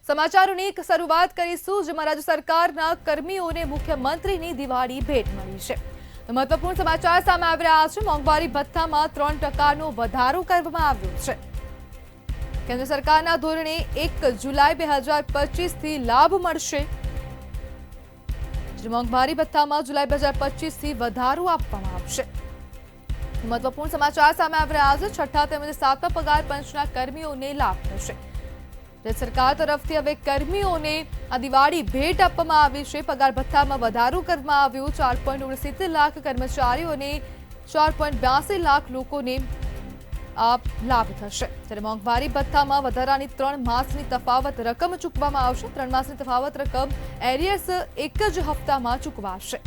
સમાચારોની એક શરૂઆત કરીશું, જેમાં રાજ્ય સરકારના કર્મીઓને મુખ્યમંત્રીની દિવાળી ભેટ મળી છે. તો મહત્વપૂર્ણ સમાચાર સામે આવી રહ્યા છે. મોંઘવારી ભથ્થામાં 3% વધારો કરવામાં આવ્યો છે. કેન્દ્ર સરકારના ધોરણે 1 જુલાઈ 2025 થી લાભ મળશે. મોંઘવારી ભથ્થામાં જુલાઈ 2025 થી વધારો આપવામાં આવશે. મહત્વપૂર્ણ સમાચાર સામે આવી રહ્યા છે. છઠ્ઠા તેમજ સાતમા પગાર પંચના કર્મીઓને લાભ થશે. સરકાર તરફથી હવે કર્મીઓને આ દિવાળી ભેટ આપવામાં આવી છે. પગાર ભથ્થામાં વધારો કરવામાં આવ્યો. 4.69 લાખ કર્મચારીઓને 4.82 લાખ લોકોને આ લાભ થશે. ત્યારે મોંઘવારી ભથ્થામાં વધારાની 3 માસની તફાવત રકમ ચૂકવવામાં આવશે. 3 માસની તફાવત રકમ એરિયર્સ એક જ હપ્તામાં ચૂકવાશે.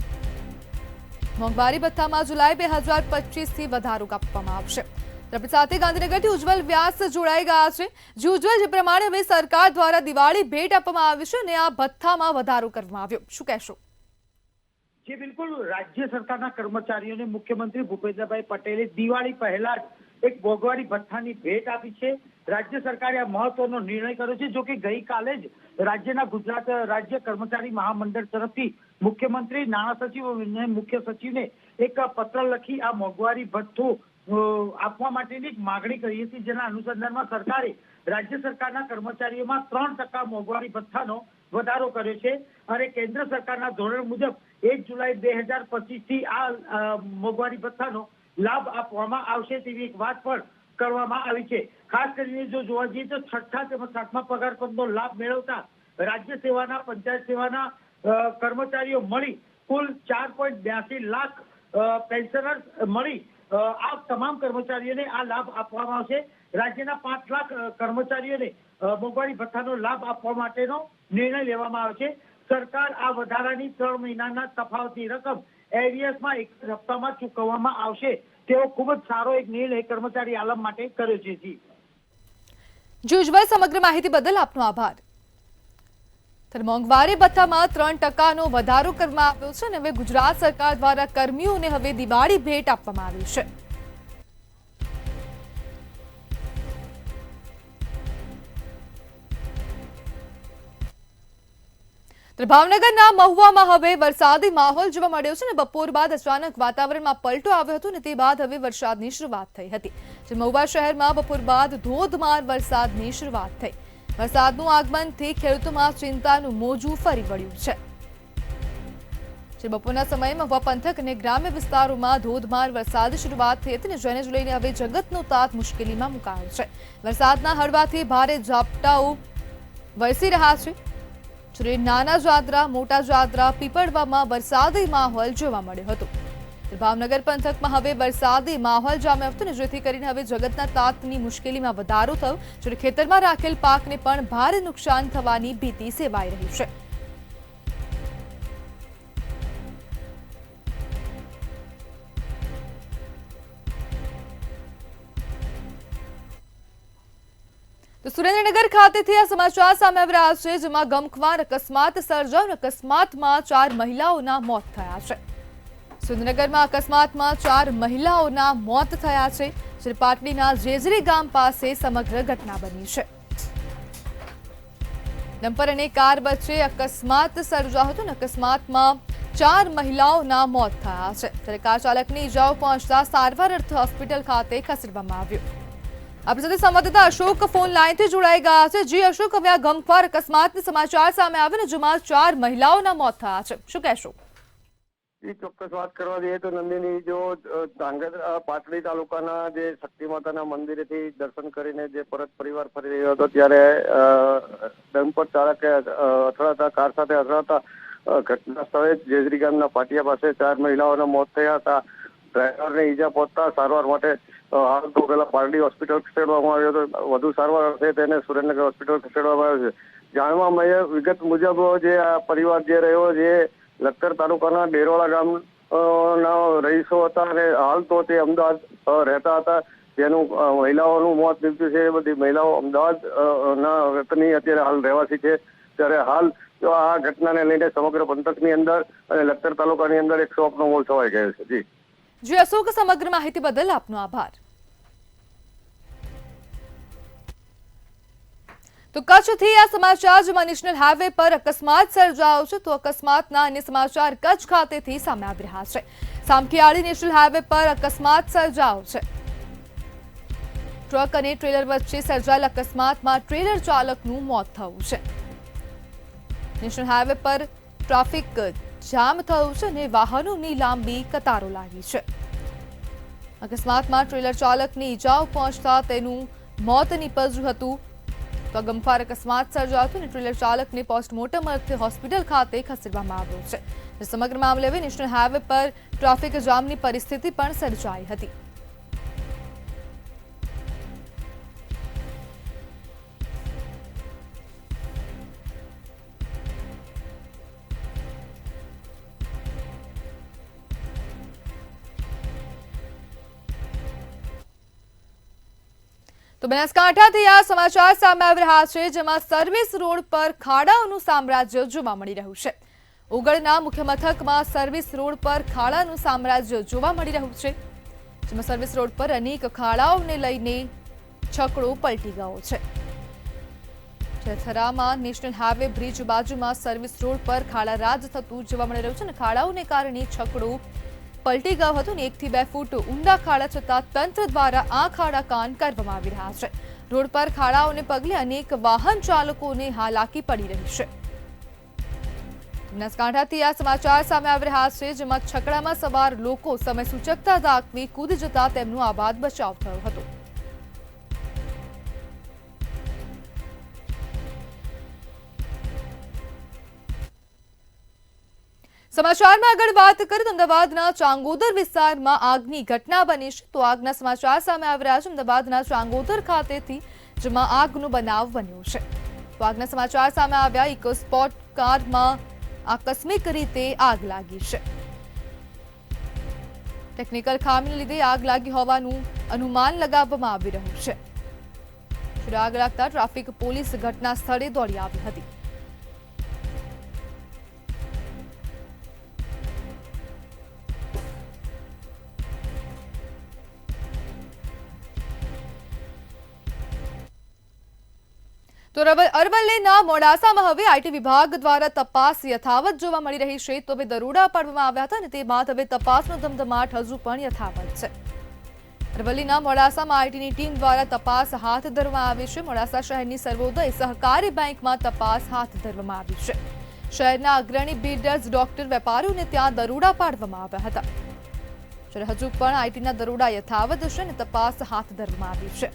મોંઘવારી ભથ્થામાં જુલાઈ 2025 થી વધારો આપવામાં આવશે. આપણી સાથે ગાંધીનગરથી ઉજ્જવલ વ્યાસ જોડાઈ ગયા છે. જે ઉજ્જવલ, જે પ્રમાણે હવે સરકાર દ્વારા દિવાળી ભેટ આપવામાં આવી છે અને આ ભથ્થામાં વધારો કરવામાં આવ્યો, શું કહેશો? જી બિલકુલ, રાજ્ય સરકારના કર્મચારીઓને મુખ્યમંત્રી ભૂપેન્દ્રભાઈ પટેલે દિવાળી પહેલા જ એક મોંઘવારી ભથ્થાની ભેટ આપી છે. રાજ્ય સરકારે આ મહત્વનો નિર્ણય કર્યો છે. જો કે ગઈકાલે જ રાજ્યના ગુજરાત રાજ્ય કર્મચારી મહામંડળ તરફથી મુખ્યમંત્રી, નાણાં સચિવ અને મુખ્ય સચિવને એક પત્ર લખી આ મોંઘવારી ભથ્થું આપવા માટેની માગણી કરી હતી. જેના અનુસંધાનમાં સરકારે રાજ્ય સરકારના કર્મચારીઓમાં 3% મોંઘવારી ભથ્થાનો વધારો કર્યો છે. અને કેન્દ્ર સરકારના ધોરણ મુજબ 1 જુલાઈ 2025 થી આ મોંઘવારી ભથ્થાનો લાભ આપવામાં આવશે તેવી એક વાત પણ કરવામાં આવી છે. ખાસ કરીને જો જોવા જઈએ તો છઠ્ઠા તેમજ સાતમા પગાર પંચનો લાભ મેળવતા રાજ્ય સેવાના, પંચાયત સેવાના કર્મચારીઓ મળી કુલ 4.82 લાખ પેન્શનર્સ મળી આ તમામ કર્મચારીઓને આ લાભ આપવામાં આવશે. રાજ્યના 5 લાખ કર્મચારીઓને મોંઘવારી ભથ્થાનો લાભ આપવા માટેનો નિર્ણય લેવામાં આવ્યો છે. સરકાર આ વધારાની 3 મહિનાના તફાવતની રકમ એરિયર્સમાં એક જ હપ્તામાં ચૂકવવામાં આવશે તેવો ખૂબ જ સારો એક નિર્ણય કર્મચારી આલમ માટે કર્યો છે. જી ઉજ્જવલ, સમગ્ર માહિતી બદલ આપનો આભાર. મોંઘવારી ભથ્થામાં 3%નો વધારો કરવામાં આવ્યો છે અને હવે ગુજરાત સરકાર દ્વારા કર્મીઓને હવે દિવાળી ભેટ આપવામાં આવી છે. ભાવનગરના મહુવામાં હવે વરસાદી માહોલ જોવા મળ્યો છે અને બપોર બાદ અચાનક વાતાવરણમાં પલટો આવ્યો હતો અને તે બાદ હવે વરસાદની શરૂઆત થઈ હતી. મહુવા શહેરમાં બપોર બાદ ધોધમાર વરસાદની શરૂઆત થઈ. વરસાદનું આગમનથી ખેડૂતોમાં ચિંતાનું મોજું ફરી વળ્યું છે. બપોરના સમયે મહુવા પંથક અને ગ્રામ્ય વિસ્તારોમાં ધોધમાર વરસાદની શરૂઆત થઈ હતી, જેને લઈને હવે જગતનો તાત મુશ્કેલીમાં મુકાયો છે. વરસાદના હળવાથી ભારે ઝાપટાઓ વરસી રહ્યા છે. નાના જાદરા, મોટા જાદરા, પીપળવામાં વરસાદી માહોલ જોવા મળ્યો હતો. ભાવનગર પંથકમાં હવે વરસાદી માહોલ જામ્યો હતો, જેથી કરીને હવે જગતના તાતની મુશ્કેલીમાં વધારો થયો. જ્યારે ખેતરમાં રાખેલ પાકને પણ ભારે નુકસાન થવાની ભીતિ સેવાઈ રહી છે. તો સુરેન્દ્રનગર ખાતેથી આ સમાચાર સામે આવી રહ્યા છે, જેમાં ગમખ્વાર અકસ્માત સર્જાયો. અકસ્માતમાં 4 મહિલાઓના મોત થયા છે. સુરેન્દ્રનગરમાં અકસ્માતમાં 4 મહિલાઓના મોત થયા છે. જ્યારે પાટડીના જેજરી ગામ પાસે સમગ્ર ઘટના બની છે. ડમ્પર અને કાર વચ્ચે અકસ્માત સર્જાયો હતો અને અકસ્માતમાં 4 મહિલાઓના મોત થયા છે. ત્યારે કાર ચાલકને ઈજાઓ પહોંચતા સારવાર અર્થે હોસ્પિટલ ખાતે ખસેડવામાં આવ્યો. આપણી સાથે સંવાદદાતા અશોક ફોન લાઈનથી જોડાઈ ગયા છે. જી અશોક, હવે આ ગમખ્વાર અકસ્માતના સમાચાર સામે આવ્યા, જેમાં 4 મહિલાઓના મોત થયા છે, શું કહેશો? ચોક્કસ વાત કરવા જઈએ તો નંદિની, જો ધાંગધ્રા પાટડી તાલુકાના જે શક્તિ માતાના મંદિરેથી દર્શન કરીને જે પરત પરિવાર ફરી રહ્યો હતો, ત્યારે ડમ્પર ચાલકે અથડાતા, કાર સાથે અથડાતા ઘટના સ્થળે જેજરી ગામના પાટિયા પાસે 4 મહિલાઓના મોત થયા હતા. ડ્રાઈવરને ઈજા પહોંચતા સારવાર માટે હાલ તો પેલા પારડી હોસ્પિટલ ખસેડવામાં આવ્યો હતો. વધુ સારવાર અર્થે તેને સુરેન્દ્રનગર હોસ્પિટલ ખસેડવામાં આવ્યો છે. જાણવા મળ્યા વિગત મુજબ જે આ પરિવાર જે રહ્યો, જે લખતર તાલુકાના ડેરોળા ગામના રહીશો હતા અને હાલ તો તે અમદાવાદ રહેતા હતા. જેનું મહિલાઓનું મોત નીપજ્યું છે. એ બધી મહિલાઓ અમદાવાદ ના વતની અત્યારે હાલ રહેવાસી છે. ત્યારે હાલ જો આ ઘટનાને લઈને સમગ્ર પંથકની અંદર અને લખતર તાલુકાની અંદર એક શોકનો માહોલ છવાઈ ગયો છે. જી અશોક, સમગ્ર માહિતી બદલ આપનો આભાર. તો કચ્છથી આ સમાચાર જેમાં નેશનલ હાઈવે પર અકસ્માત સર્જાયો છે તો અકસ્માતના અન્ય સમાચાર કચ્છ ખાતેથી સામે આવી રહ્યા છે. સામખિયાળી નેશનલ હાઈવે પર અકસ્માત સર્જાયો છે. ટ્રક અને ટ્રેલર વચ્ચે સર્જાયેલ અકસ્માતમાં ટ્રેલર ચાલકનું મોત થયું છે. નેશનલ હાઈવે પર ટ્રાફિક જામ થયું છે અને વાહનોની લાંબી કતારો લાગી છે. અકસ્માતમાં ટ્રેલર ચાલકને ઈજાઓ પહોંચતા તેનું મોત નીપજ્યું હતું. તો ગમખ્વાર અકસ્માત સર્જાયો હતો અને ટ્રેલર ચાલકને પોસ્ટમોર્ટમ અર્થે હોસ્પિટલ ખાતે ખસેડવામાં આવ્યો છે. સમગ્ર મામલે હવે નેશનલ હાઈવે પર ટ્રાફિક જામની પરિસ્થિતિ પણ સર્જાઈ હતી. તો બનાસકાંઠાથી આ સમાચાર સામે આવી રહ્યા છે જેમાં સર્વિસ રોડ પર ખાડાઓનું સામ્રાજ્ય જોવા મળી રહ્યું છે. ઉગડના મુખ્ય મથકમાં સર્વિસ રોડ પર ખાડાનું સામ્રાજ્ય જોવા મળી રહ્યું છે. જેમાં સર્વિસ રોડ પર અનેક ખાડાઓને લઈને છકડો પલટી ગયો છે. થરામાં નેશનલ હાઈવે બ્રિજ બાજુમાં સર્વિસ રોડ પર ખાડા રાજ થતું જોવા મળી રહ્યું છે અને ખાડાઓને કારણે છકડો પલટી ગયો હતો અને 1 થી 2 ફૂટ ઊંડા ખાડા છતાં તંત્ર દ્વારા આ ખાડા કાન કરવામાં આવી રહ્યા છે. રોડ પર ખાડાઓને પગલે અનેક વાહન ચાલકોને હાલાકી પડી રહી છે. બનાસકાંઠાથી આ સમાચાર સામે આવી રહ્યા છે જેમાં છકડામાં સવાર લોકો સમય સૂચકતા દાખવી કૂદી જતા તેમનો આબાદ બચાવ થયો હતો. સમાચારમાં આગળ વાત કરીએ તો અમદાવાદના ચાંગોદર વિસ્તારમાં આગની ઘટના બની છે. તો આગના સમાચાર સામે આવી રહ્યા છે અમદાવાદના ચાંગોદર ખાતેથી જેમાં આગનો બનાવ બન્યો છે. તો આગના સમાચાર સામે આવ્યા. ઇકો સ્પોર્ટ કારમાં આકસ્મિક રીતે આગ લાગી છે. ટેકનિકલ ખામીને લીધે આગ લાગી હોવાનું અનુમાન લગાવવામાં આવી રહ્યું છે. આગ લાગતા ટ્રાફિક પોલીસ ઘટના સ્થળે દોડી આવી હતી. તો અરવલ્લીના મોડાસામાં હવે આઈટી વિભાગ દ્વારા તપાસ યથાવત જોવા મળી રહી છે. તો હવે દરોડા પાડવામાં આવ્યા હતા અને તે બાદ હવે તપાસનો ધમધમાટ હજુ પણ યથાવત છે. અરવલ્લીના મોડાસામાં આઈટીની ટીમ દ્વારા તપાસ હાથ ધરવામાં આવી છે. મોડાસા શહેરની સર્વોદય સહકારી બેંકમાં તપાસ હાથ ધરવામાં આવી છે. શહેરના અગ્રણી બિલ્ડર્સ, ડોક્ટર, વેપારીઓને ત્યાં દરોડા પાડવામાં આવ્યા હતા. જ્યારે હજુ પણ આઈટીના દરોડા યથાવત છે અને તપાસ હાથ ધરવામાં આવી છે.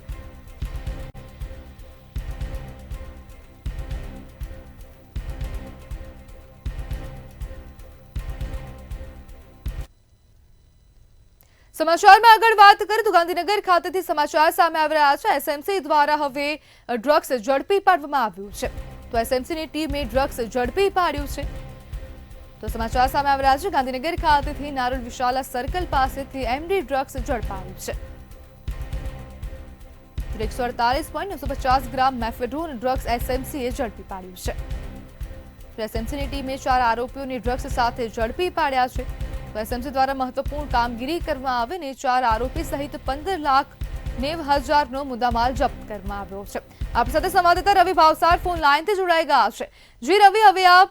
સમાચારમાં આગળ વાત કરીએ તો ગાંધીનગર ખાતેથી સમાચાર સામે આવી રહ્યા છે. એસએમસી દ્વારા હવે ડ્રગ્સ ઝડપી પાડવામાં આવ્યું છે. તો એસએમસીની ટીમે ડ્રગ્સ ઝડપી પાડ્યું છે. તો સમાચાર સામે આવી રહ્યા છે. ગાંધીનગર ખાતેથી નારોલ વિશાલા સર્કલ પાસેથી એમડી ડ્રગ્સ ઝડપાયું છે. 148.950 ગ્રામ મેફેડ્રોન ડ્રગ્સ એસએમસીએ ઝડપી પાડ્યું છે. એસએમસીની ટીમે 4 આરોપીઓને ડ્રગ્સ સાથે ઝડપી પાડ્યા છે. એસએમસી દ્વારા મહત્વપૂર્ણ કામગીરી કરવામાં આવી અને 4 આરોપી સહિત 15,90,000નો મુદ્દામાલ જપ્ત કરવામાં આવ્યો છે. આપણી સાથે સંવાદદાતા રવિ ભાવસાર ફોન લાઈનથી જોડાઈ ગયા છે. જી રવિ, હવે આ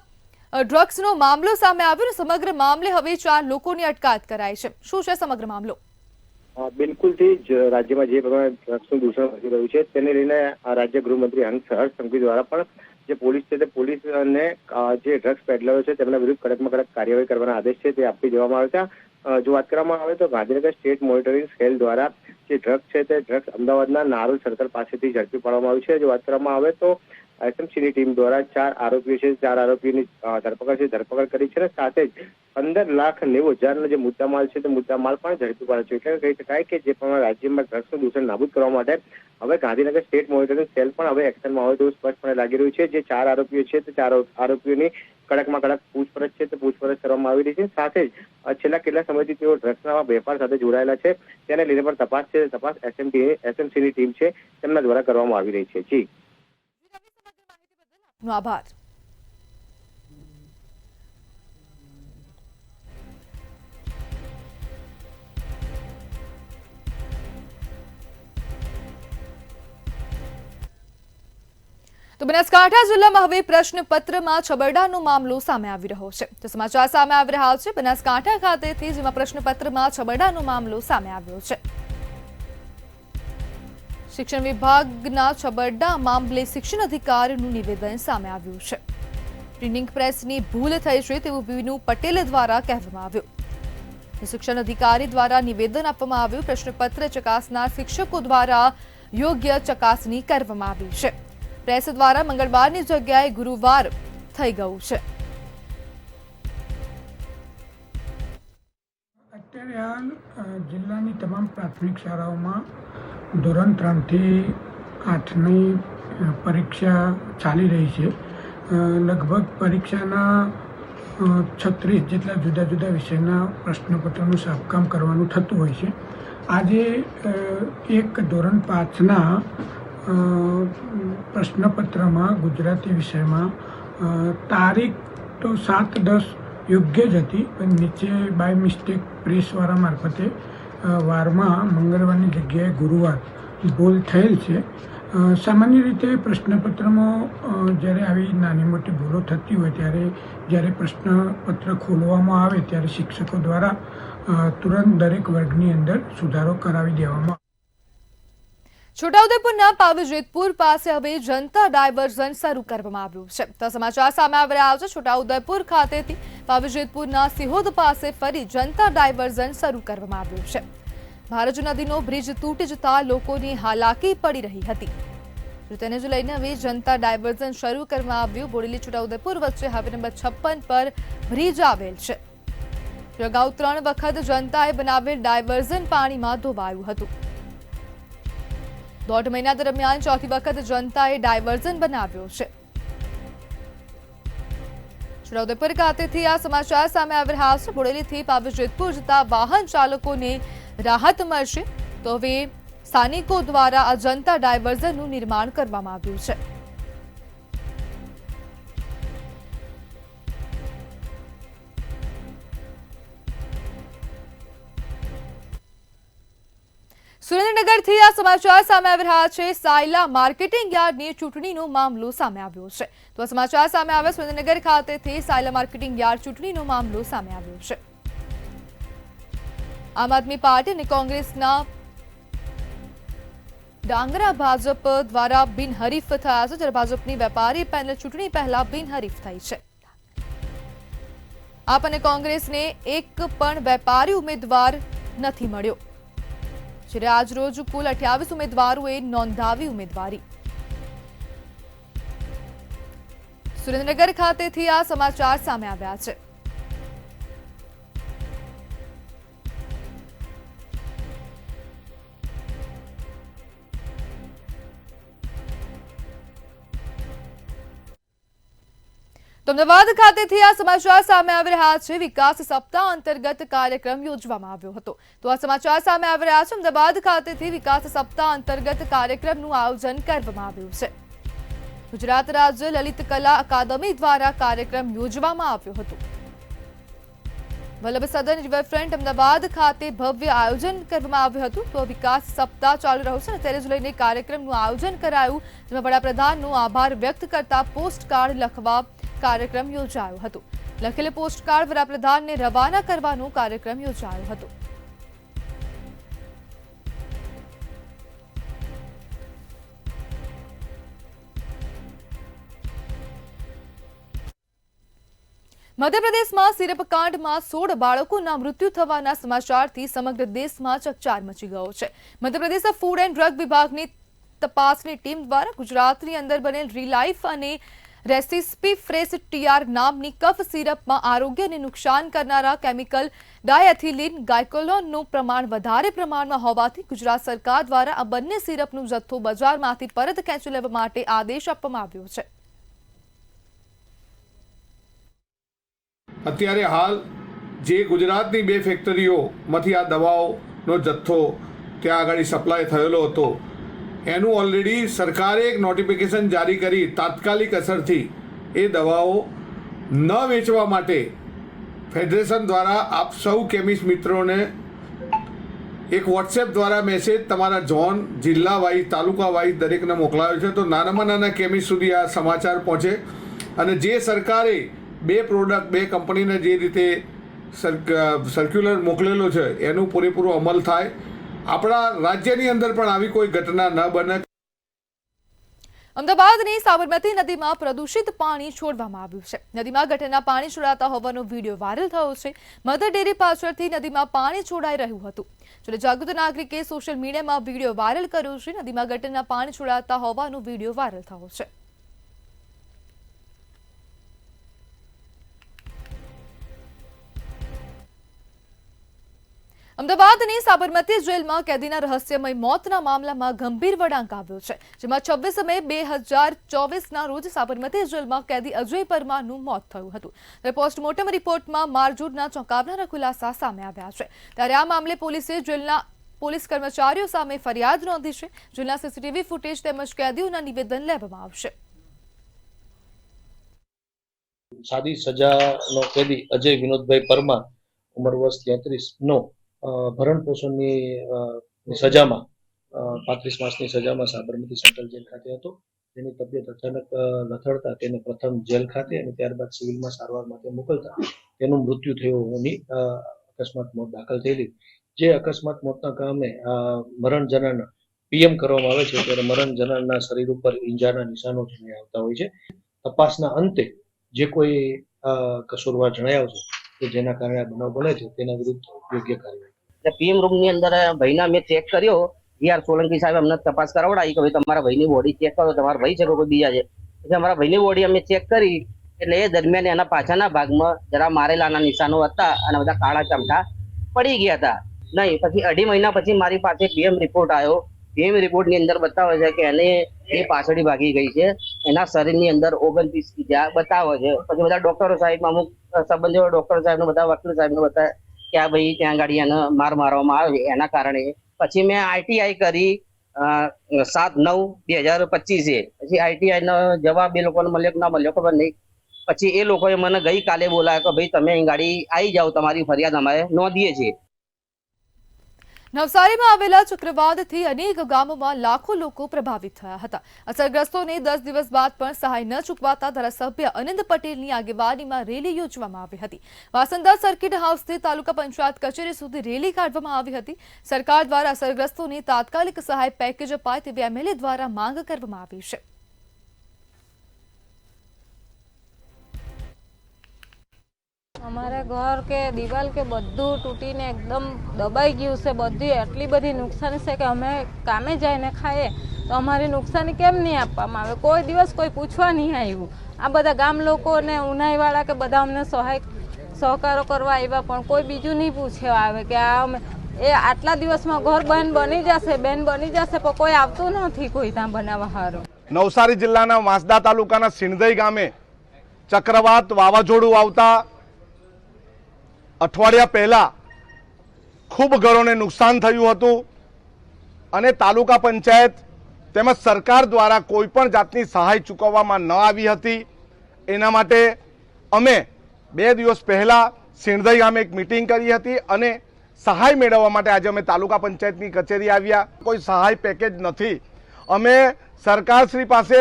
ડ્રગ્સનો મામલો સામે આવ્યો અને સમગ્ર મામલે હવે 4 લોકોની અટકાયત કરાઈ છે. શું છે સમગ્ર મામલો? બિલકુલથી જ રાજ્યમાં જે પ્રમાણે ડ્રગ્સનું દૂષણ વધી રહ્યું છે તેને લઈને રાજ્ય ગૃહમંત્રી હર્ષ સંઘવી દ્વારા પણ જે પોલીસ છે તે પોલીસ અને જે ડ્રગ્સ પેડલરો છે તેમના વિરુદ્ધ કડકમાં કડક કાર્યવાહી કરવાના આદેશ છે તે આપી દેવામાં આવ્યા હતા. જો વાત કરવામાં આવે તો ગાંધીનગર સ્ટેટ મોનિટરિંગ સેલ દ્વારા જે ડ્રગ્સ છે તે ડ્રગ્સ અમદાવાદના નારોલ સર્કલ પાસેથી ઝડપી પાડવામાં આવ્યું છે. જો વાત કરવામાં આવે તો એસએમસીની ટીમ દ્વારા 4 આરોપીઓ છે, 4 આરોપીઓની ધરપકડ કરી છે અને સાથે જ 15,90,000નો જે મુદ્દામાલ છે તે મુદ્દામાલ પણ ઝડપી પાડ્યો છે. એટલે કહી શકાય કે જે પ્રમાણે રાજ્યમાં ડ્રગ્સનું દૂષણ નાબૂદ કરવા માટે હવે ગાંધીનગર સ્ટેટ મોનિટરિંગ સેલ પણ હવે એક્શનમાં આવે તેવું સ્પષ્ટપણે લાગી રહ્યું છે. જે 4 આરોપીઓ છે તે 4 આરોપીઓની કડકમાં કડક પૂછપરછ છે તે પૂછપરછ કરવામાં આવી રહી છે. સાથે જ છેલ્લા કેટલા સમયથી તેઓ ડ્રગ્સના વેપાર સાથે જોડાયેલા છે તેને લઈને પણ તપાસ એસએમસીની ટીમ છે તેમના દ્વારા કરવામાં આવી રહી છે. જી આભાર. તો તો બનાસકાંઠા જિલ્લામાં હવે પ્રશ્નપત્રમાં છબરડાનો મામલો સામે આવી રહ્યો છે. તો સમાચાર સામે આવી રહ્યા છે બનાસકાંઠા ખાતેથી, જેમાં પ્રશ્નપત્રમાં છબરડાનો મામલો સામે આવ્યો છે. શિક્ષણ વિભાગના છબરડા મામલે શિક્ષણ અધિકારીનું નિવેદન સામે આવ્યું છે. પ્રિન્ટિંગ પ્રેસની ભૂલ થઈ છે તેવું વિનુ પટેલ દ્વારા કહેવામાં આવ્યું. શિક્ષણ અધિકારી દ્વારા નિવેદન આપવામાં આવ્યું. પ્રશ્નપત્ર ચકાસનાર શિક્ષકો દ્વારા યોગ્ય ચકાસણી કરવામાં આવી છે. પ્રેસ દ્વારા મંગળવારની જગ્યાએ ગુરુવાર થઈ ગયું છે. અત્યારે હાલ જિલ્લાની તમામ પ્રાથમિક શાળાઓમાં ધોરણ 3 થી 8ની પરીક્ષા ચાલી રહી છે. લગભગ પરીક્ષાના 36 જેટલા જુદા જુદા વિષયના પ્રશ્નપત્રનું સાફકામ કરવાનું થતું હોય છે. આજે એક ધોરણ 5ના પ્રશ્નપત્રમાં ગુજરાતી વિષયમાં તારીખ તો 7-10 યોગ્ય જ હતી, પણ નીચે બાય મિસ્ટેક પ્રેસવાળા મારફતે વારમાં મંગળવારની જગ્યાએ ગુરુવાર ભૂલ થયેલ છે. સામાન્ય રીતે પ્રશ્નપત્રમાં જ્યારે આવી નાની મોટી ભૂલો થતી હોય ત્યારે જ્યારે પ્રશ્નપત્ર ખોલવામાં આવે ત્યારે શિક્ષકો દ્વારા તુરંત દરેક વર્ગની અંદર સુધારો કરાવી દેવામાં. છોટાઉદેપુરના પાવીજેતપુર પાસે હવે જનતા ડાયવર્ઝન શરૂ કરવામાં આવ્યું છે. તો સમાચાર સામે આવી રહ્યા છે. છોટાઉદેપુર ખાતેથી પાવીજેતપુરના સિહોદ પાસે ફરી જનતા ડાયવર્ઝન શરૂ કરવામાં આવ્યું છે. ભારજ નદીનો બ્રિજ તૂટી જતા લોકોની હાલાકી પડી રહી હતી. તેને જ લઈને હવે જનતા ડાયવર્ઝન શરૂ કરવામાં આવ્યું. બોડેલી છોટાઉદેપુર વચ્ચે હવે નંબર 56 પર બ્રિજ આવેલ છે. અગાઉ 3 વખત જનતાએ બનાવેલ ડાયવર્ઝન પાણીમાં ધોવાયું હતું. 1.5 મહિના દરમિયાન ચોથી વખત જનતાએ ડાયવર્ઝન બનાવ્યો છે. છોટાઉદેપુર ખાતેથી આ સમાચાર સામે આવી રહ્યા છે. બોડેલીથી પાવીજેતપુર જતા વાહન ચાલકોને રાહત મળશે. તો હવે સ્થાનિકો દ્વારા આ જનતા ડાયવર્ઝનનું નિર્માણ કરવામાં આવ્યું છે. સુરેન્દ્રનગરથી આ સમાચાર સામે આવી રહ્યા છે. સાયલા માર્કેટિંગ યાર્ડની ચૂંટણીનો મામલો સામે આવ્યો છે. તો આ સમાચાર સામે આવ્યા સુરેન્દ્રનગર ખાતેથી સાયલા માર્કેટિંગ યાર્ડ ચૂંટણીનો મામલો સામે આવ્યો છે. આમ આદમી પાર્ટી અને કોંગ્રેસના ડાંગરા ભાજપ દ્વારા બિનહરીફ થયા છે, જ્યારે ભાજપની વેપારી પેનલ ચૂંટણી પહેલા બિનહરીફ થઈ છે. આપ અને કોંગ્રેસને એક પણ વેપારી ઉમેદવાર નથી મળ્યો, જ્યારે આજ રોજ કુલ 28 ઉમેદવારોએ નોંધાવી ઉમેદવારી. સુરેન્દ્રનગર ખાતેથી આ સમાચાર સામે આવ્યા છે. તો અમદાવાદ ખાતેથી આ સમાચાર સામે આવી રહ્યા છે. વિકાસ સપ્તાહ અંતર્ગત કાર્યક્રમ યોજવામાં આવ્યો હતો. તો આ સમાચાર સામે આવી રહ્યા છે. અમદાવાદ ખાતેથી વિકાસ સપ્તાહ અંતર્ગત કાર્યક્રમનું આયોજન કરવામાં આવ્યું છે. ગુજરાત રાજ્ય લલિત કલા અકાદમી દ્વારા કાર્યક્રમ યોજવામાં આવ્યો હતો. વલ્લભ સદન રિવરફ્રન્ટ અમદાવાદ ખાતે ભવ્ય આયોજન કરવામાં આવ્યું હતું. તો વિકાસ સપ્તાહ ચાલી રહ્યો છે અને તેને જ લઈને કાર્યક્રમનું આયોજન કરાયું, જેમાં વડાપ્રધાનનો આભાર વ્યક્ત કરતા પોસ્ટકાર્ડ લખવા કાર્યક્રમ યોજાયો હતો. લખેલ પોસ્ટકાર્ડ વડાપ્રધાનને રવાના કરવાનો કાર્યક્રમ યોજાયો હતો. મધ્યપ્રદેશમાં સિરપકાંડમાં 16 બાળકોના મૃત્યુ થવાના સમાચારથી સમગ્ર દેશમાં ચકચાર મચી ગયો છે. મધ્યપ્રદેશ ફૂડ એન્ડ ડ્રગ વિભાગની તપાસની ટીમ દ્વારા ગુજરાતની અંદર બનેલ રીલાઇફ અને રેસિસ્પી ફ્રેશ ટીઆર નામની કફ સિરપમાં આરોગ્યને નુકસાન કરનારા કેમિકલ ડાયએથિલિન ગ્લાયકોલોનનું પ્રમાણ વધારે પ્રમાણમાં હોવાથી ગુજરાત સરકાર દ્વારા આ બંને સિરપનો જથ્થો બજારમાંથી પરત ખેંચી લેવા માટે આદેશ આપવામાં આવ્યો છે. અત્યારે હાલ જે ગુજરાતની 2 ફેક્ટરીઓમાંથી આ દવાઓનો જથ્થો ત્યાં આગળ સપ્લાય થયેલો હતો, એનું ઓલરેડી સરકારે એક નોટિફિકેશન જારી કરી તાત્કાલિક અસરથી એ દવાઓ ન વેચવા માટે ફેડરેશન દ્વારા આપ સૌ કેમિસ્ટ મિત્રોને એક વોટ્સએપ દ્વારા મેસેજ તમારા ઝોન, જિલ્લા વાઇઝ, તાલુકા વાઇઝ દરેકને મોકલાયો છે. તો નાનામાં નાના કેમિસ્ટ સુધી આ સમાચાર પહોંચે અને જે સરકારે 2 પ્રોડક્ટ 2 કંપનીને જે રીતે સર્ક્યુલર મોકલેલો છે એનું પૂરેપૂરો અમલ થાય. આપણા રાજ્યની અંદર પણ આવી કોઈ ઘટના ન બને. અમદાવાદની સાબરમતી નદીમાં પ્રદૂષિત પાણી છોડવામાં આવ્યું છે. નદીમાં ગટરના પાણી છોડાતા હોવાનો વિડીયો વાયરલ થયો છે. મધર ડેરી પાછળથી નદીમાં પાણી છોડાઈ રહ્યું હતું. જ્યારે જાગૃત નાગરિકે સોશિયલ મીડિયામાં વિડીયો વાયરલ કર્યો છે. નદીમાં ગટરના પાણી છોડાતા હોવાનો વિડીયો વાયરલ થયો છે. અમદાવાદની સાબરમતી જેલમાં કેદીના રહસ્યમય મોતના મામલામાં ગંભીર વળાંક આવ્યો છે. જેમાં 26 મે 2024ના રોજ સાબરમતી જેલમાં કેદી અજય પરમારનું મોત થયું હતું. ત્યારે પોસ્ટમોર્ટમ રિપોર્ટમાં મારઝૂડના ચોંકાવનારા ખુલાસા સામે આવ્યા છે. ત્યારે આ મામલે પોલીસે જેલના પોલીસ કર્મચારીઓ સામે ફરિયાદ નોંધી છે. જેલના સીસીટીવી ફૂટેજ તેમજ કેદીઓના નિવેદન લેવામાં આવશે. સાદી સજાનો કેદી અજય વિનોદભાઈ પરમાર ઉંમર વર્ષ 33 નો ભરણ પોષણની સજામાં 35 માસની સજામાં સાબરમતી સેન્ટ્રલ જેલ ખાતે હતો. તેની તબિયત અચાનક લથડતા તેને પ્રથમ જેલ ખાતે અને ત્યારબાદ સિવિલમાં સારવાર માટે મોકલતા તેનું મૃત્યુ થયું હોવાની અકસ્માત મોત દાખલ થયેલી. જે અકસ્માત મોતના કારણે મરણ જનારના પીએમ કરવામાં આવે છે ત્યારે મરણ જનારના શરીર ઉપર ઈંજાના નિશાનો જણાઈ આવતા હોય છે. તપાસના અંતે જે કોઈ કસૂરવાર જણાઈ આવશે કે જેના કારણે આ બનાવ બને છે તેના વિરુદ્ધ યોગ્ય કાર્યવાહી. પીએમ રૂમ ની અંદર ભાઈના મેં ચેક કર્યો. વીઆર સોલંકી સાહેબ અમને તપાસ કરાવડાવી કે ભાઈ તમારા ભાઈની બોડી ચેક કરો, તમારા ભાઈ છે કે કોઈ બીજા છે. એટલે અમારા ભાઈની બોડી અમે ચેક કરી એટલે એ દરમિયાન એના પાછળના ભાગમાં જરા મારેલાના નિશાનો હતા અને બધા કાળા ચમટા પડી ગયા હતા. નહીં, પછી 2.5 મહિના પછી મારી પાસે પીએમ રિપોર્ટ આવ્યો. પીએમ રિપોર્ટ ની અંદર બતાવે છે કે એને એ પાછળી ભાગી ગઈ છે. એના શરીરની અંદર 29 ઈજા બતાવે છે. પછી બધા ડોક્ટરો સાહેબ, અમુક સંબંધીઓ ડોક્ટર સાહેબ ને બધા વકીલ સાહેબ ને બતાવે કે આ ભાઈ ત્યાં ગાડી એને માર મારવામાં આવે એના કારણે. પછી મેં આઈટીઆઈ કરી 7/9/2025. પછી આઈટીઆઈ નો જવાબ એ લોકોને મળ્યો કે ના મળ્યો ખબર નહીં. પછી એ લોકોએ મને ગઈકાલે બોલાવ્યો કે ભાઈ તમે અહીં ગાડી આવી જાઓ, તમારી ફરિયાદ અમે નોંધીએ છીએ. નવસારીમાં આવેલા ચક્રવાતથી અનેક ગામોમાં લાખો લોકો પ્રભાવિત થયા હતા. અસરગ્રસ્તોને 10 દિવસ બાદ પણ સહાય ન ચૂકવાતા ધારાસભ્ય અનંત પટેલની આગેવાનીમાં રેલી યોજવામાં આવી હતી. વાસંદા સર્કિટ હાઉસથી તાલુકા પંચાયત કચેરી સુધી રેલી કાઢવામાં આવી હતી. સરકાર દ્વારા અસરગ્રસ્તોને તાત્કાલિક સહાય પેકેજ અપાય તેવી એમએલએ દ્વારા માંગ કરવામાં આવી છે. અમારા ઘર કે દિવાલ કે બધું તૂટીને એકદમ દબાઈ ગયું છે. બધી એટલી બધી નુકસાની છે કે અમે કામે જઈને ખાઈએ તો અમારી નુકસાની કેમ નહીં આપવામાં આવે. કોઈ દિવસ કોઈ પૂછવા નહીં આવ્યું. આ બધા ગામ લોકો ને ઉનાઈવાળા કે બધા અમને સહકારો કરવા આવ્યા પણ કોઈ બીજું નહીં પૂછવા આવે કે આ એ આટલા દિવસમાં ઘર બેન બની જશે પણ કોઈ આવતું નથી કોઈ ત્યાં બનાવવા સારું. નવસારી જિલ્લાના વાંસદા તાલુકાના સિંધઈ ગામે ચક્રવાત વાવાઝોડું આવતા અઠવાડિયા પહેલા ખૂબ ઘરોને નુકસાન થયું હતું અને તાલુકા પંચાયત તેમજ સરકાર દ્વારા કોઈ પણ જાતની સહાય ચૂકવવામાં ન આવી હતી. એના માટે અમે 2 દિવસ પહેલા સિંધઈ ગામે એક મીટિંગ કરી હતી અને સહાય મેળવવા માટે આજે અમે તાલુકા પંચાયતની કચેરી આવ્યા. કોઈ સહાય પેકેજ નથી. અમે સરકારશ્રી પાસે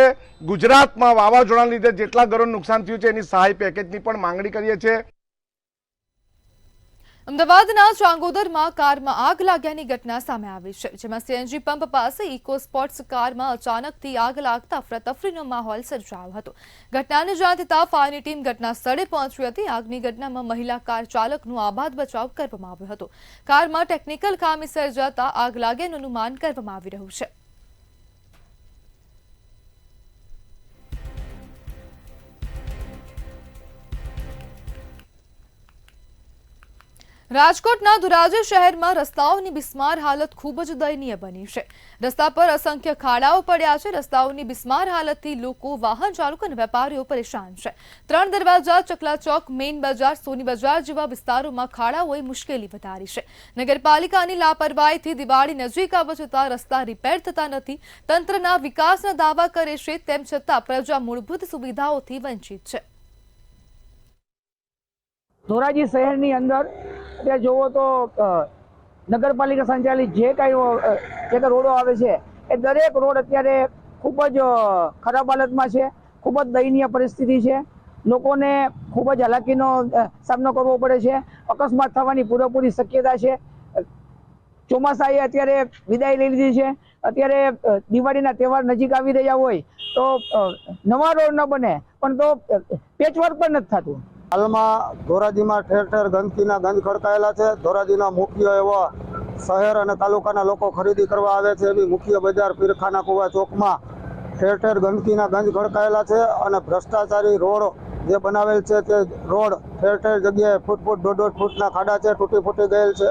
ગુજરાતમાં વાવાઝોડાના લીધે જેટલા ઘરોને નુકસાન થયું છે એની સહાય પેકેજની પણ માંગણી કરીએ છીએ. અમદાવાદના ચાંગોદરમાં કારમાં આગ લાગ્યાની ઘટના સામે આવી છે. જેમાં સીએનજી પંપ પાસે ઇકો સ્પોર્ટ્સ કારમાં અચાનકથી આગ લાગતા અફરાતફરીનો માહોલ સર્જાયો હતો. ઘટનાની જાણ થતાં ફાયરની ટીમ ઘટના સ્થળે પહોંચી હતી. આગની ઘટનામાં મહિલા કાર ચાલકનો આબાદ બચાવ કરવામાં આવ્યો હતો. કારમાં ટેકનિકલ ખામી સર્જાતા આગ લાગ્યાનું અનુમાન કરવામાં આવી રહ્યું છે. રાજકોટના ધોરાજી શહેરમાં રસ્તાઓની બિસ્માર હાલત ખૂબ જ દયનીય બની છે. રસ્તા પર અસંખ્ય ખાડાઓ પડ્યા છે. રસ્તાઓની બિસ્માર હાલતથી લોકો, વાહન ચાલકો અને વેપારીઓ પરેશાન છે. 3 દરવાજા, ચકલા ચોક, મેઇન બજાર, સોની બજાર જેવા વિસ્તારોમાં ખાડાઓએ મુશ્કેલી વધારી છે. નગરપાલિકાની લાપરવાહીથી દિવાળી નજીક આવવા છતાં રસ્તા રિપેર થતા નથી. તંત્રના વિકાસના દાવા કરે છે તેમ છતાં પ્રજા મૂળભૂત સુવિધાઓથી વંચિત છે. ધોરાજી શહેરની અંદર અત્યારે જોવો તો નગરપાલિકા સંચાલિત જે કાંઈ રોડો આવે છે એ દરેક રોડ અત્યારે ખૂબ જ ખરાબ હાલતમાં છે, ખૂબ જ દયનીય પરિસ્થિતિ છે. લોકોને ખૂબ જ હાલાકીનો સામનો કરવો પડે છે. અકસ્માત થવાની પૂરેપૂરી શક્યતા છે. ચોમાસાએ અત્યારે વિદાય લઈ લીધી છે. અત્યારે દિવાળીના તહેવાર નજીક આવી રહ્યા હોય તો નવા રોડ ન બને પણ તો પેચવર્ક પણ નથી થતું. હાલમાં ધોરાજીમાં ઠેર ઠેર ગંદકીના ગંજ ખડકાયેલા છે. ધોરાજીના મુખ્ય એવા શહેર અને તાલુકાના લોકો ખરીદી કરવા આવે છે એવી મુખ્ય બજાર પીરખાના કુવા ચોકમાં ઠેર ઠેર ગંદકીના ગંજ ખડકાયેલા છે અને ભ્રષ્ટાચારી રોડ જે બનાવેલ છે તે રોડ ઠેર ઠેર જગ્યાએ ફૂટ દોઢ ફૂટના ખાડા છે, તૂટી ફૂટી ગયેલ છે.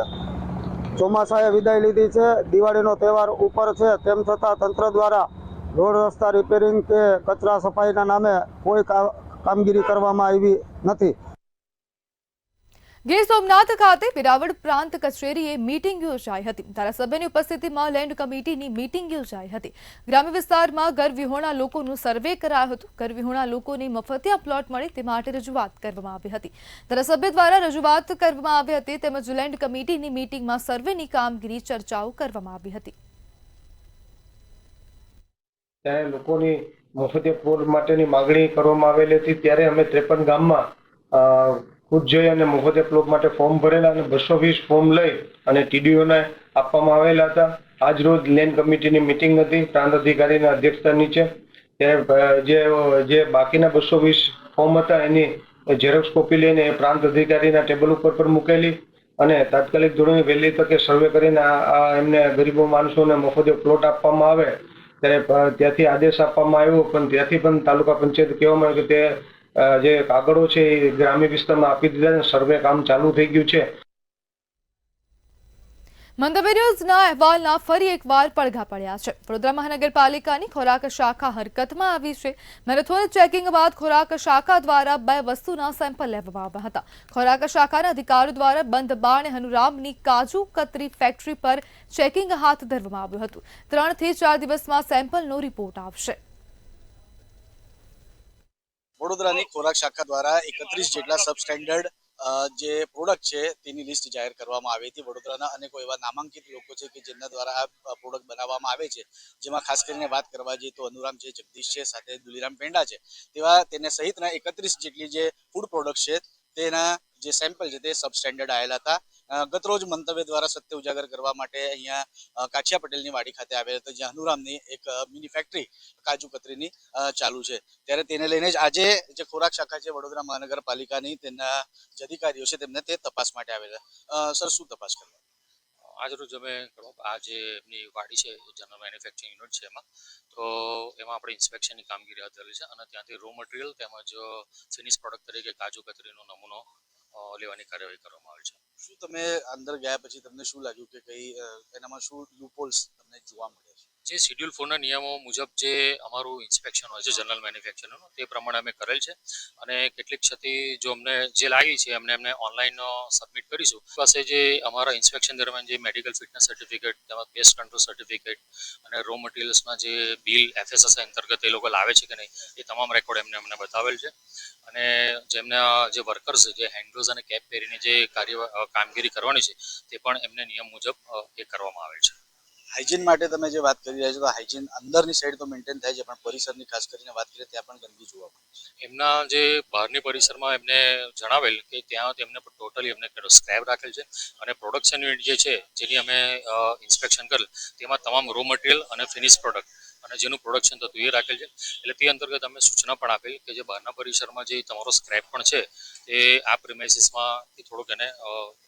ચોમાસાએ વિદાય લીધી છે, દિવાળીનો તહેવાર ઉપર છે, તેમ છતાં તંત્ર દ્વારા રોડ રસ્તા રિપેરિંગ કે કચરા સફાઈના નામે કોઈ કામગીરી કરવામાં આવી નથી. ગીર સોમનાથ ખાતે વેરાવળ પ્રાંત કચેરીએ મીટિંગ યોજાઈ હતી. ધારાસભ્યની ઉપસ્થિતિમાં લેન્ડ કમિટીની મીટિંગ યોજાઈ હતી. ગ્રામ્ય વિસ્તારમાં ઘરવિહોણા લોકોનું સર્વે કરાયું હતું. ઘરવિહોણા લોકોને મફતિયા પ્લોટ મળે તે માટે રજૂઆત કરવામાં આવી હતી. ધારાસભ્ય દ્વારા રજૂઆત કરવામાં આવી હતી તેમજ લેન્ડ કમિટીની મીટિંગમાં સર્વેની કામગીરી ચર્ચાઓ કરવામાં આવી હતી. ત્યારે લોકોની મફતિયા પ્લોટ માટેની માંગણી કરવામાં આવેલી હતી. ત્યારે અમે 53 ગામમાં ખુદ જઈ અને મફતિયા પ્લોટ માટે ફોર્મ ભરેલા અને 220 ફોર્મ લઈ અને ટીડીઓને આપવામાં આવેલા હતા. આજ રોજ લેન્ડ કમિટીની મીટિંગ હતી પ્રાંત અધિકારીના અધ્યક્ષતા નીચે. ત્યારે જે બાકીના 220 ફોર્મ હતા એની ઝેરોક્સ કોપી લઈને પ્રાંત અધિકારીના ટેબલ ઉપર પણ મૂકેલી અને તાત્કાલિક ધોરણે વહેલી તકે સર્વે કરીને એમને ગરીબો માણસોને મફતિયા પ્લોટ આપવામાં આવે ત્યારે ત્યાંથી આદેશ આપવામાં આવ્યો. પણ ત્યાંથી પણ તાલુકા પંચાયત કહેવામાં આવ્યું કે તે જે કાગળો છે એ ગ્રામ્ય વિસ્તારમાં આપી દીધા છે, સર્વે કામ ચાલુ થઈ ગયું છે. મંતવ્ય ન્યૂઝના અહેવાલના ફરી એકવાર પડઘા પડ્યા છે. વડોદરા મહાનગરપાલિકાની ખોરાક શાખા હરકતમાં આવી છે. મેરેથોન ચેકિંગ બાદ ખોરાક શાખા દ્વારા 2 વસ્તુના સેમ્પલ લેવામાં આવ્યા હતા. ખોરાક શાખાના અધિકારીઓ દ્વારા બંધ બારણે હનુરામની કાજુ કતરી ફેક્ટરી પર ચેકિંગ હાથ ધરવામાં આવ્યું હતું. 3 થી 4 દિવસમાં સેમ્પલનો રિપોર્ટ આવશે. વડોદરાની ખોરાક શાખા દ્વારા 31 જેટલા સબસ્ટેન્ડર્ડ જે પ્રોડક્ટ છે તેની લિસ્ટ જાહેર કરવામાં આવી હતી. વડોદરાના અનેકો એવા નામાંકિત લોકો છે કે જેમના દ્વારા આ પ્રોડક્ટ બનાવવામાં આવે છે. જેમાં ખાસ કરીને વાત કરવા જઈએ તો અનુરામ છે, જગદીશ છે, સાથે દુલીરામ પેંડા છે. તેવા તેને સહિતના 31 જેટલી જે ફૂડ પ્રોડક્ટ છે તેના જે સેમ્પલ છે તે સબસ્ટેન્ડર્ડ આવેલા હતા. ગતરોજ મંતવ્ય દ્વારા સત્ય ઉજાગર કરવા માટે અહીંયા કાછિયા પટેલની વાડી ખાતે આવેલ હતો, જ્યાં અનુરામની એક મિની ફેક્ટરી કાજુ કતરીની ચાલુ છે. ત્યારે તેને લઈને જ આજે જે ખોરાક શાખા છે વડોદરા મહાનગરપાલિકાની તેના જે અધિકારીઓ છે તેમને તે તપાસ માટે આવેલા. સર, શું તપાસ કરવા? આજરોજ અમે આ જે એમની વાડી છે જનરલ મેન્યુફેક્ચરિંગ યુનિટ છે તો એમાં આપણે ઇન્સ્પેક્શનની કામગીરી હાથ ધરેલી છે અને ત્યાંથી રો મટીરિયલ તેમજ ફિનિશ પ્રોડક્ટ તરીકે કાજુ કતરીનો નમૂનો લેવાની કાર્યવાહી કરવામાં આવી છે. શું તમે અંદર ગયા પછી તમને શું લાગ્યું કે કઈ એનામાં શું લૂપહોલ્સ તમને જોવા મળે છે? જે શેડ્યુલ 4ના નિયમો મુજબ જે અમારું ઇન્સ્પેક્શન હોય છે જનરલ મેન્યુફેક્ચરનું તે પ્રમાણે અમે કરેલ છે અને કેટલીક ક્ષતિ જો અમને જે લાગી છે એમને ઓનલાઈન સબમિટ કરીશું. પાસે જે અમારા ઇન્સ્પેક્શન દરમિયાન જે મેડિકલ ફિટનેસ સર્ટિફિકેટ તેમજ પેસ્ટ કંટ્રોલ સર્ટિફિકેટ અને રો મટીરિયલ્સના જે બિલ FSSI અંતર્ગત એ લોકો લાવે છે કે નહીં એ તમામ રેકોર્ડ અમને બતાવેલ છે અને જેમના જે વર્કર્સ જે હેન્ડ ગ્લોવ્સ અને કેપ પહેરીને જે કામગીરી કરવાની છે તે પણ એમને નિયમ મુજબ એ કરવામાં આવેલ છે. હાઇજીન માટે તમે જે વાત કરી રહ્યા છો તો હાઇજીન અંદરની સાઈડ તો મેન્ટેન થાય છે પણ પરિસરની ખાસ કરીને વાત કરીએ ત્યાં પણ ગંદકી જોવા મળે છે. એમના જે બહારની પરિસરમાં એમને જણાવેલ કે ત્યાં તેમને ટોટલી એમને સ્ક્રેપ રાખેલ છે અને પ્રોડક્શન યુનિટ જે છે જેની અમે ઇન્સ્પેક્શન કરેલ તેમાં તમામ રો મટીરિયલ અને ફિનિશ પ્રોડક્ટ અને જેનું પ્રોડક્શન થતું એ રાખેલ છે. એટલે તે અંતર્ગત અમે સૂચના પણ આપેલ કે જે બહારના પરિસરમાં જે તમારો સ્ક્રેપ પણ છે તે આ પ્રિમાઇસીસમાંથી થોડુંક એને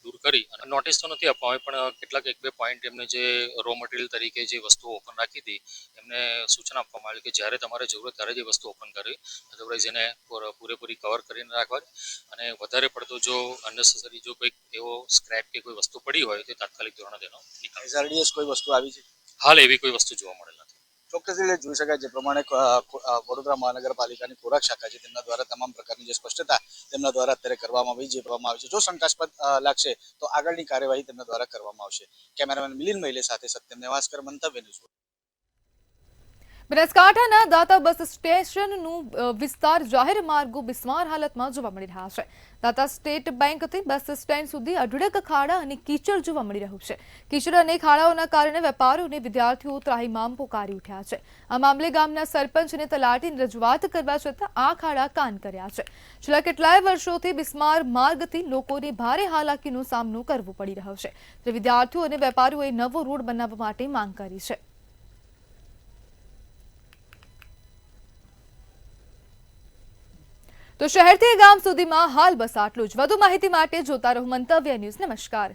દૂર કરી અને નોટિસ તો નથી આપવામાં આવી પણ કેટલાક 1-2 પોઈન્ટ એમને જે રો મટીરિયલ તરીકે જે વસ્તુઓ ઓપન રાખી હતી એમને સૂચના આપવામાં આવી કે જ્યારે તમારે જરૂરત ત્યારે જ વસ્તુ ઓપન કરવી, અધરવાઇઝ એને પૂરેપૂરી કવર કરીને રાખવા અને વધારે પડતો જો અનનેસેસરી જો કંઈક એવો સ્ક્રેપ કે કોઈ વસ્તુ પડી હોય તો તાત્કાલિક ધોરણે તેનો નિકાલ. HRDS કોઈ વસ્તુ આવી છે? હાલ એવી કોઈ વસ્તુ જોવા મળેલ નથી. ચોક્કસ રીતે જોઈ શકાય જે પ્રમાણે વડોદરા મહાનગરપાલિકાની ખોરાક શાખા છે તેમના દ્વારા તમામ પ્રકારની જે સ્પષ્ટતા તેમના દ્વારા અત્યારે કરવામાં આવી છે. જો શંકાસ્પદ લાગશે તો આગળની કાર્યવાહી તેમના દ્વારા કરવામાં આવશે. કેમેરામેન મિલિંદ મहिले સાથે સત્યમ નેવાસ્કર, મંતવ્ય ન્યૂઝ. બનાસકાંઠાના દાતા બસ સ્ટેશનનું વિસ્તાર જાહેર માર્ગો બિસ્માર હાલતમાં જોવા મળી રહ્યા છે. દાતા સ્ટેટ બેંકથી બસ સ્ટેન્ડ સુધી અઢળક ખાડા અને કીચડ જોવા મળી રહ્યું છે. કીચડ અને ખાડાઓના કારણે વેપારીઓ અને વિદ્યાર્થીઓ ત્રાહિમામ પોકારી ઉઠ્યા છે. આ મામલે ગામના સરપંચ અને તલાટીને રજૂઆત કરવા છતાં આ ખાડા કાન કર્યા છે. છેલ્લા કેટલાય વર્ષોથી બિસ્માર માર્ગથી લોકોને ભારે હાલાકીનો સામનો કરવો પડી રહ્યો છે. ત્યારે વિદ્યાર્થીઓ અને વેપારીઓએ નવો રોડ બનાવવા માટે માંગ કરી છે. તો શહેરથી ગામ સુધીમાં હાલ બસ આટલું જ. વધુ માહિતી માટે જોતા રહો મંતવ્ય ન્યૂઝ. નમસ્કાર.